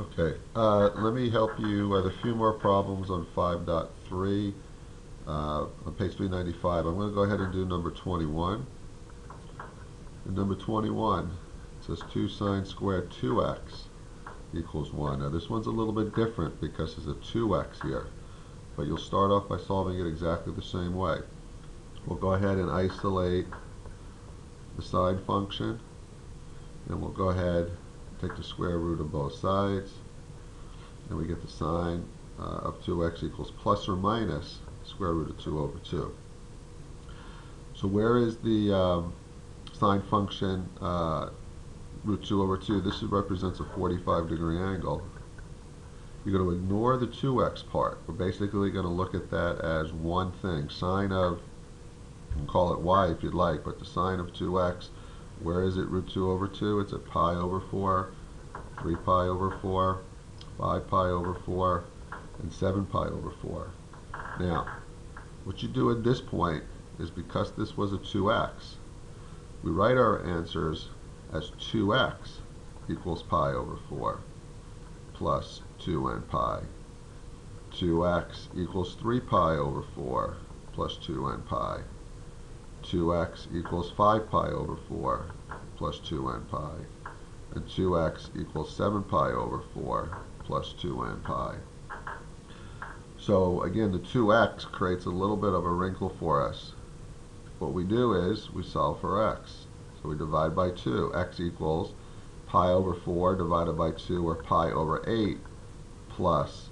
Okay, let me help you with a few more problems on 5.3 on page 395. I'm going to go ahead and do number 21. And number 21 says 2 sine squared 2x equals 1. Now this one's a little bit different because there's a 2x here, but you'll start off by solving it exactly the same way. We'll go ahead and isolate the sine function, and we'll go ahead and take the square root of both sides, and we get the sine of 2x equals plus or minus square root of 2 over 2. So where is the sine function root 2 over 2? This represents a 45-degree angle. You're going to ignore the 2x part. We're basically going to look at that as one thing. Sine of, you can call it y if you'd like, but the sine of 2x, where is it root 2 over 2? It's at pi over 4, 3 pi over 4, 5 pi over 4, and 7 pi over 4. Now, what you do at this point is, because this was a 2x, we write our answers as 2x equals pi over 4 plus 2n pi. 2x equals 3 pi over 4 plus 2n pi. 2x equals 5 pi over 4 plus 2n pi. And 2x equals 7 pi over 4 plus 2n pi. So again, the 2x creates a little bit of a wrinkle for us. What we do is we solve for x. So we divide by 2. X equals pi over 4 divided by 2, or pi over 8, plus,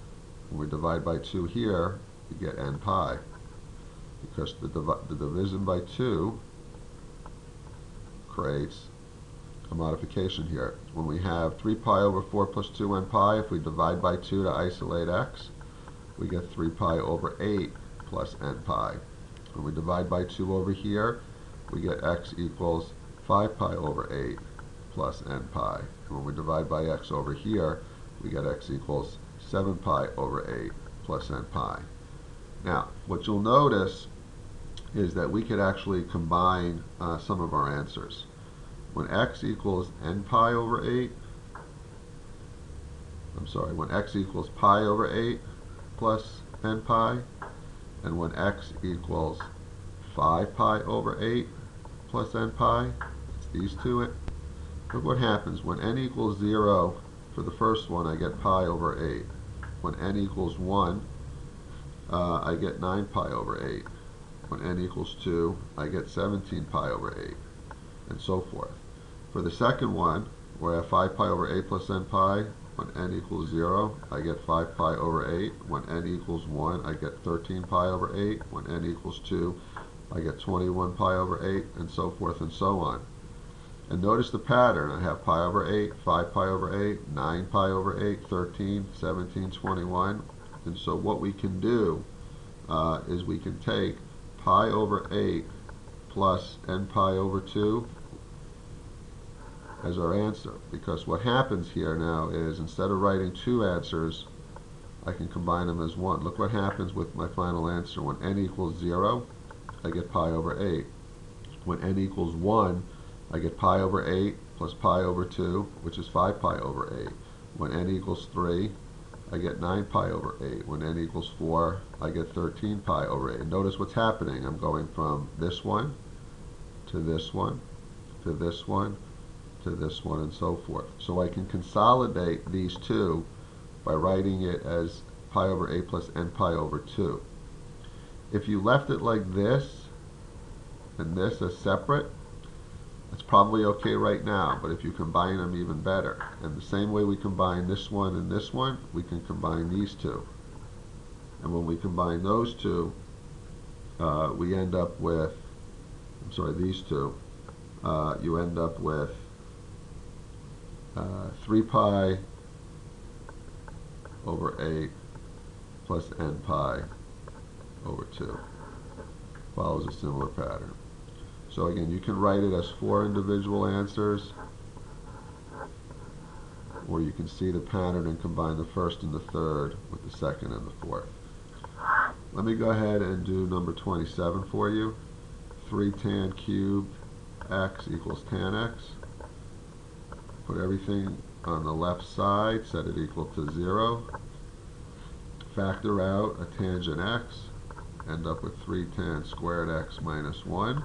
when we divide by 2 here, we get n pi, because the division by 2 creates a modification here. When we have 3 pi over 4 plus 2n pi, if we divide by 2 to isolate x, we get 3 pi over 8 plus n pi. When we divide by 2 over here, we get x equals 5 pi over 8 plus n pi. And when we divide by x over here, we get x equals 7 pi over 8 plus n pi. Now, what you'll notice is that we could actually combine some of our answers. When x equals n pi over 8, when x equals pi over 8 plus n pi, and when x equals 5 pi over 8 plus n pi, it's these two. Look what happens. When n equals 0, for the first one, I get pi over 8. When n equals 1, I get 9 pi over 8. When n equals 2, I get 17 pi over 8, and so forth. For the second one, where I have 5 pi over 8 plus n pi, when n equals 0, I get 5 pi over 8. When n equals 1, I get 13 pi over 8. When n equals 2, I get 21 pi over 8, and so forth and so on. And notice the pattern. I have pi over 8, 5 pi over 8, 9 pi over 8, 13, 17, 21. And so what we can do is we can take pi over 8 plus n pi over 2 as our answer. Because what happens here now is, instead of writing two answers, I can combine them as one. Look what happens with my final answer. When n equals 0, I get pi over 8. When n equals 1, I get pi over 8 plus pi over 2, which is 5 pi over 8. When n equals 3, I get 9 pi over 8. When n equals 4, I get 13 pi over 8. And notice what's happening. I'm going from this one to this one to this one to this one, and so forth. So I can consolidate these two by writing it as pi over 8 plus n pi over 2. If you left it like this and this as separate, it's probably okay right now, but if you combine them, even better. And the same way we combine this one and this one, we can combine these two. And when we combine those two, we end up with, these two, you end up with 3 pi over 8 plus n pi over 2. Follows a similar pattern. So again, you can write it as 4 individual answers, or you can see the pattern and combine the first and the third with the second and the fourth. Let me go ahead and do number 27 for you. 3 tan cubed x equals tan x. Put everything on the left side, set it equal to 0. Factor out a tangent x, end up with 3 tan squared x minus 1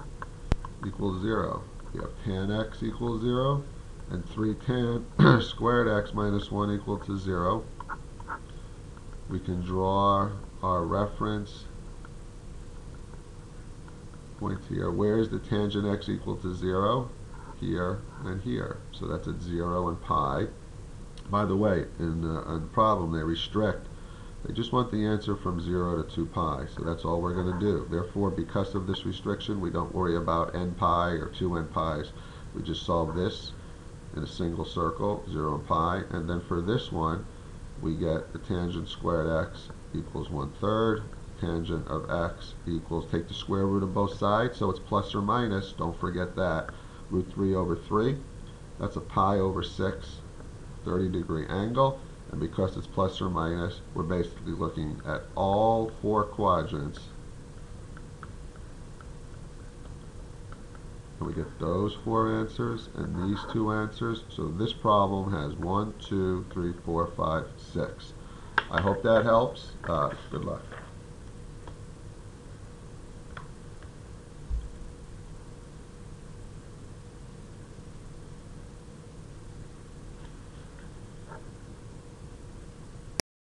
equals 0. We have tan x equals 0, and 3 tan squared x minus 1 equal to 0. We can draw our reference point here. Where is the tangent x equal to 0? Here and here. So that's at 0 and pi. By the way, in the problem they restrict. They just want the answer from 0 to 2 pi. So that's all we're going to do. Therefore, because of this restriction, we don't worry about n pi or 2n pi's. We just solve this in a single circle, 0 and pi. And then for this one, we get the tangent squared x equals 1/3. Tangent of x equals, take the square root of both sides, so it's plus or minus, don't forget that, root 3 over 3. That's a pi over 6, 30-degree angle. And because it's plus or minus, we're basically looking at all 4 quadrants. And we get those 4 answers and these 2 answers. So this problem has 1, 2, 3, 4, 5, 6. I hope that helps. Good luck.